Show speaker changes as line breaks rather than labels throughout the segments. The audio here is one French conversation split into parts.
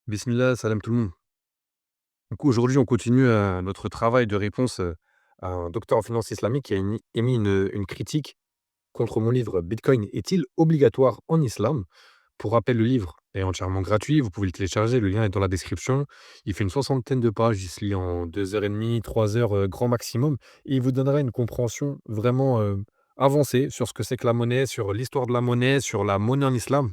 Bismillah, salam tout le monde. Du coup, aujourd'hui, on continue notre travail de réponse à un docteur en finance islamique qui a émis une critique contre mon livre Bitcoin est-il obligatoire en islam? Pour rappel, le livre est entièrement gratuit, vous pouvez le télécharger, le lien est dans la description. Il fait une soixantaine de pages, il se lit en 2 heures et demie, 3 heures grand maximum, et il vous donnera une compréhension vraiment avancée sur ce que c'est que la monnaie, sur l'histoire de la monnaie, sur la monnaie en islam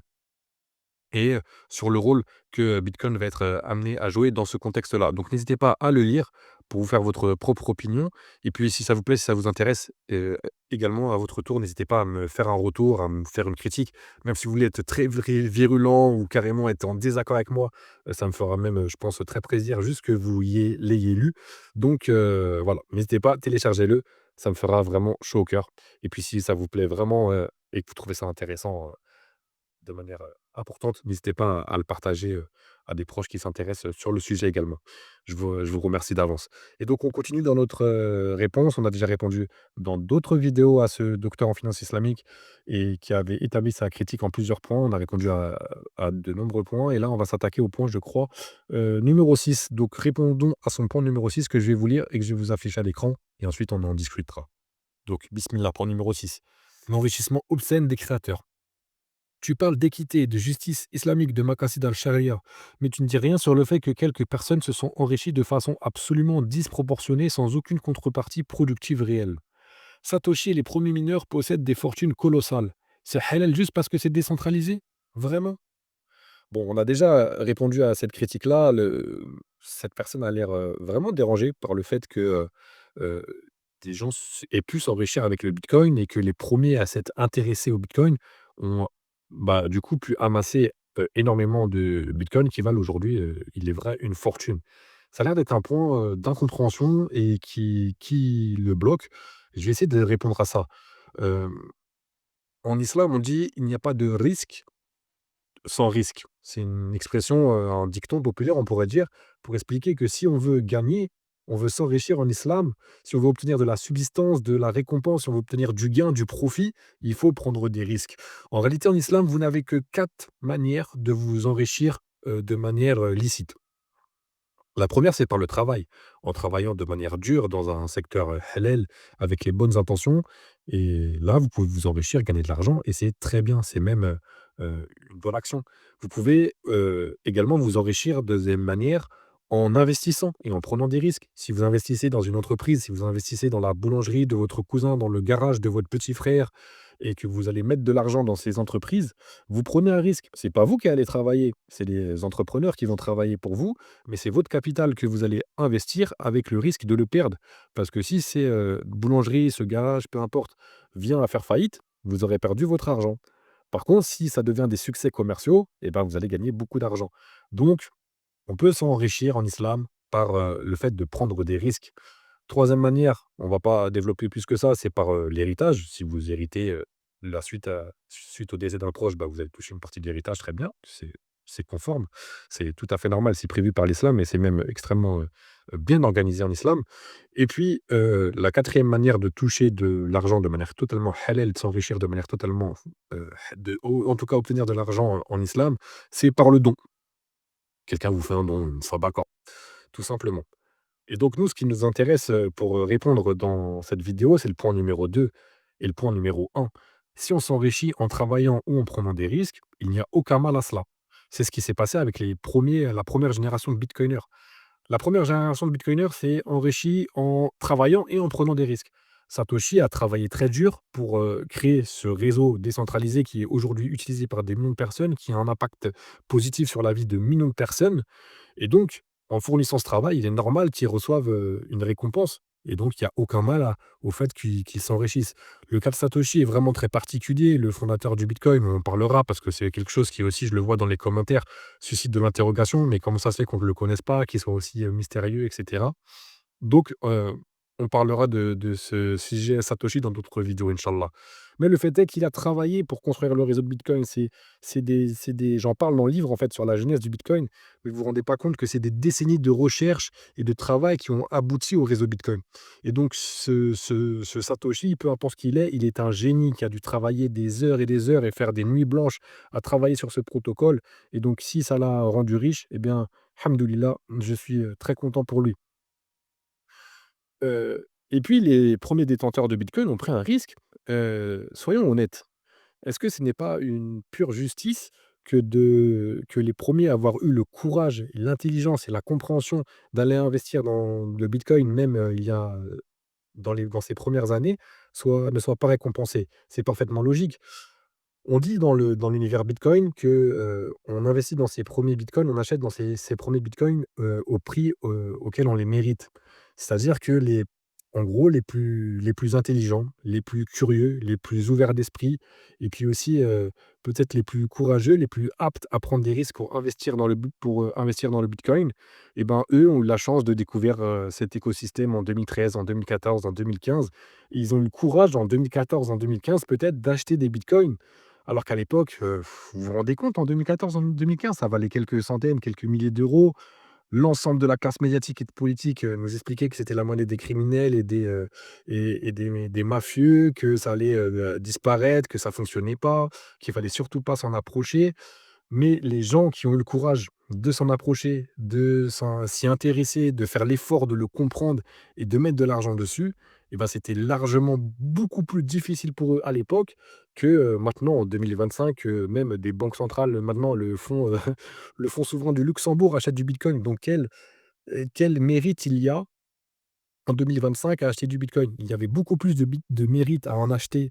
et sur le rôle que Bitcoin va être amené à jouer dans ce contexte-là. Donc n'hésitez pas à le lire pour vous faire votre propre opinion et puis si ça vous plaît, si ça vous intéresse, également à votre tour, n'hésitez pas à me faire un retour, à me faire une critique. Même si vous voulez être très virulent ou carrément être en désaccord avec moi, ça me fera même, je pense, très plaisir juste que vous l'ayez lu. Donc voilà, n'hésitez pas, téléchargez-le, ça me fera vraiment chaud au cœur et puis si ça vous plaît vraiment, et que vous trouvez ça intéressant, de manière, importante. N'hésitez pas à le partager, à des proches qui s'intéressent, sur le sujet également. Je vous remercie d'avance et donc on continue dans notre, réponse. On a déjà répondu dans d'autres vidéos à ce docteur en finance islamique et qui avait établi sa critique en plusieurs points. On a répondu à de nombreux points et là, on va s'attaquer au point, je crois, numéro 6. Donc répondons à son point numéro 6 que je vais vous lire et que je vais vous afficher à l'écran et ensuite on en discutera. Donc bismillah, point numéro 6. L'enrichissement obscène des créateurs. Tu parles d'équité, de justice islamique, de Maqasid al-Sharia, mais tu ne dis rien sur le fait que quelques personnes se sont enrichies de façon absolument disproportionnée sans aucune contrepartie productive réelle. Satoshi et les premiers mineurs possèdent des fortunes colossales. C'est halal juste parce que c'est décentralisé? Vraiment? Bon, on a déjà répondu à cette critique-là. Cette personne a l'air vraiment dérangée par le fait que euh, des gens aient pu s'enrichir avec le Bitcoin et que les premiers à s'être intéressés au Bitcoin ont bah, du coup pu amasser énormément de Bitcoin qui valent aujourd'hui, il est vrai, une fortune. Ça a l'air d'être un point d'incompréhension et qui le bloque. Je vais essayer de répondre à ça. Euh, En islam, on dit il n'y a pas de risque sans risque. C'est une expression, un dicton populaire, on pourrait dire, pour expliquer que si on veut gagner, on veut s'enrichir en islam, si on veut obtenir de la subsistance, de la récompense, si on veut obtenir du gain, du profit, il faut prendre des risques. En réalité, en islam, vous n'avez que 4 manières de vous enrichir, de manière, licite. La première, c'est par le travail, en travaillant de manière dure dans un secteur, halal avec les bonnes intentions et là, vous pouvez vous enrichir, gagner de l'argent et c'est très bien, c'est même, une bonne action. Vous pouvez, également vous enrichir de 2 manière en investissant et en prenant des risques. Si vous investissez dans une entreprise, si vous investissez dans la boulangerie de votre cousin, dans le garage de votre petit frère et que vous allez mettre de l'argent dans ces entreprises, vous prenez un risque. C'est pas vous qui allez travailler, c'est les entrepreneurs qui vont travailler pour vous mais c'est votre capital que vous allez investir avec le risque de le perdre. Parce que si c'est boulangerie, ce garage, peu importe, vient à faire faillite, vous aurez perdu votre argent. Par contre, si ça devient des succès commerciaux, eh ben, vous allez gagner beaucoup d'argent. Donc, on peut s'enrichir en islam par le fait de prendre des risques. Troisième manière, on va pas développer plus que ça, c'est par l'héritage. Si vous héritez la suite, suite au décès d'un proche, bah, vous allez toucher une partie de l'héritage, très bien, c'est conforme, c'est tout à fait normal, c'est prévu par l'islam et c'est même extrêmement bien organisé en islam. Et puis, la quatrième manière de toucher de l'argent de manière totalement halal, de s'enrichir de manière totalement, en tout cas obtenir de l'argent en islam, c'est par le don. Quelqu'un vous fait un don, une sadaqa, tout simplement. Et donc nous, ce qui nous intéresse, pour, répondre dans cette vidéo, c'est le point numéro 2 et le point numéro 1. Si on s'enrichit en travaillant ou en prenant des risques, il n'y a aucun mal à cela. C'est ce qui s'est passé avec la première génération de bitcoiners. La première génération de bitcoiners s'est enrichie en travaillant et en prenant des risques. Satoshi a travaillé très dur pour, créer ce réseau décentralisé qui est aujourd'hui utilisé par des millions de personnes, qui a un impact positif sur la vie de millions de personnes et donc, en fournissant ce travail, il est normal qu'ils reçoivent, une récompense et donc il y a aucun mal au fait qu'ils s'enrichissent. Le cas de Satoshi est vraiment très particulier, le fondateur du bitcoin, on en parlera parce que c'est quelque chose qui aussi, je le vois dans les commentaires, suscite de l'interrogation, mais comment ça se fait qu'on ne le connaisse pas, qu'il soit aussi, mystérieux et cetera? Donc, On parlera de ce sujet Satoshi dans d'autres vidéos, Inch'Allah. Mais le fait est qu'il a travaillé pour construire le réseau de Bitcoin. C'est des j'en parle dans le livre, en fait, sur la genèse du Bitcoin, mais vous vous rendez pas compte que c'est des décennies de recherche et de travail qui ont abouti au réseau Bitcoin. Et donc ce Satoshi, peu importe ce qu'il est, il est un génie qui a dû travailler des heures et des heures et faire des nuits blanches à travailler sur ce protocole. Et donc si ça l'a rendu riche, eh bien, hamdoulillah, je suis, très content pour lui. Et puis les premiers détenteurs de bitcoin ont pris un risque. Soyons honnêtes, est-ce que ce n'est pas une pure justice que les premiers à avoir eu le courage et l'intelligence et la compréhension d'aller investir dans le bitcoin même, il y a, dans ces premières années, ne soient pas récompensés? C'est parfaitement logique. On dit dans l'univers bitcoin que, on investit dans ses premiers bitcoins, on achète dans ses 1 bitcoins, au prix, auquel on les mérite. C'est-à-dire que en gros, les plus intelligents, les plus curieux, les plus ouverts d'esprit et puis aussi, peut-être les plus courageux, les plus aptes à prendre des risques pour investir dans le bitcoin et ben, eux ont eu la chance de découvrir, cet écosystème en 2013, en 2014, en 2015. Ils ont eu le courage en 2014, en 2015 peut-être d'acheter des bitcoins alors qu'à l'époque, vous vous rendez compte en 2014, en 2015, ça valait quelques centaines, quelques milliers d'euros. L'ensemble de la classe médiatique et politique, nous expliquait que c'était la monnaie des criminels et des mafieux, que ça allait, disparaître, que ça fonctionnait pas, qu'il fallait surtout pas s'en approcher. Mais les gens qui ont eu le courage de s'en approcher, s'y intéresser, de faire l'effort de le comprendre et de mettre de l'argent dessus, et ben, c'était largement beaucoup plus difficile pour eux à l'époque que, maintenant en 2025, même des banques centrales maintenant le font, le fonds souverain du Luxembourg achète du bitcoin. Donc quel mérite il y a en 2025 à acheter du bitcoin. Il y avait beaucoup plus de mérite à en acheter,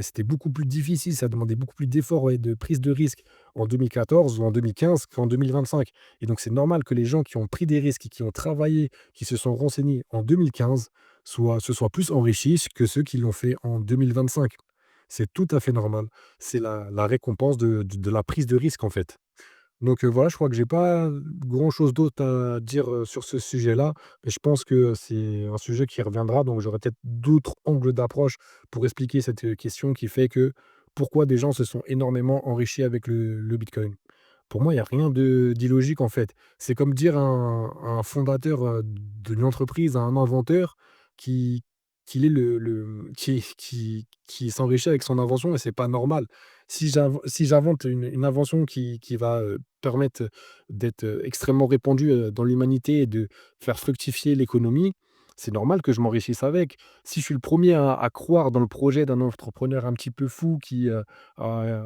c'était beaucoup plus difficile, ça demandait beaucoup plus d'efforts et de prise de risque en 2014 ou en 2015 qu'en 2025 et donc c'est normal que les gens qui ont pris des risques et qui ont travaillé, qui se sont renseignés en 2015 se soient plus enrichis que ceux qui l'ont fait en 2025. C'est tout à fait normal. C'est la récompense de la prise de risque, en fait. Donc, voilà, je crois que j'ai pas grand-chose d'autre à dire, sur ce sujet-là. Mais je pense que c'est un sujet qui reviendra, donc j'aurai peut-être d'autres angles d'approche pour expliquer cette, question qui fait que pourquoi des gens se sont énormément enrichis avec le bitcoin. Pour moi, il y a rien de d'illogique, en fait. C'est comme dire un fondateur, d'une entreprise, à un inventeur qui qu'il est qui s'enrichit avec son invention et c'est pas normal. Si j'invente une invention qui va, permettre d'être, extrêmement répandue, dans l'humanité et de faire fructifier l'économie, c'est normal que je m'enrichisse avec. Si je suis le premier à croire dans le projet d'un entrepreneur un petit peu fou qui a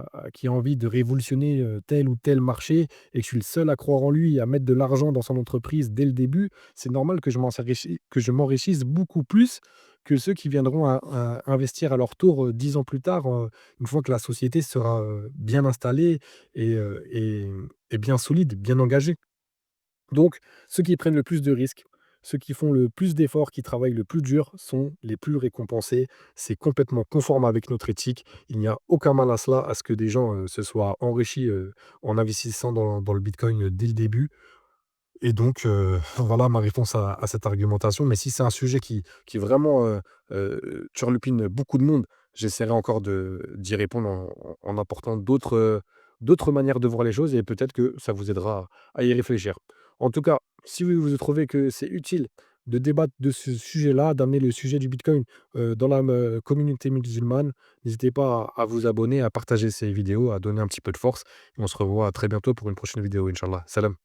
envie de révolutionner, tel ou tel marché et que je suis le seul à croire en lui et à mettre de l'argent dans son entreprise dès le début, c'est normal que je m'enrichisse beaucoup plus que ceux qui viendront à investir à leur tour, 10 ans plus tard, une fois que la société sera, bien installée et bien solide, bien engagée. Donc ceux qui prennent le plus de risques, ceux qui font le plus d'efforts, qui travaillent le plus dur sont les plus récompensés. C'est complètement conforme avec notre éthique. Il n'y a aucun mal à cela, à ce que des gens, se soient enrichis, en investissant dans le bitcoin, dès le début. Et donc, voilà ma réponse à cette argumentation. Mais si c'est un sujet qui vraiment, turlupine beaucoup de monde, j'essaierai encore d'y répondre en apportant d'autres manières de voir les choses et peut-être que ça vous aidera à y réfléchir. En tout cas, si vous trouvez que c'est utile de débattre de ce sujet-là, d'amener le sujet du bitcoin, dans la communauté musulmane, n'hésitez pas à vous abonner, à partager ces vidéos, à donner un petit peu de force. On se revoit très bientôt pour une prochaine vidéo, Inch'Allah. Salam.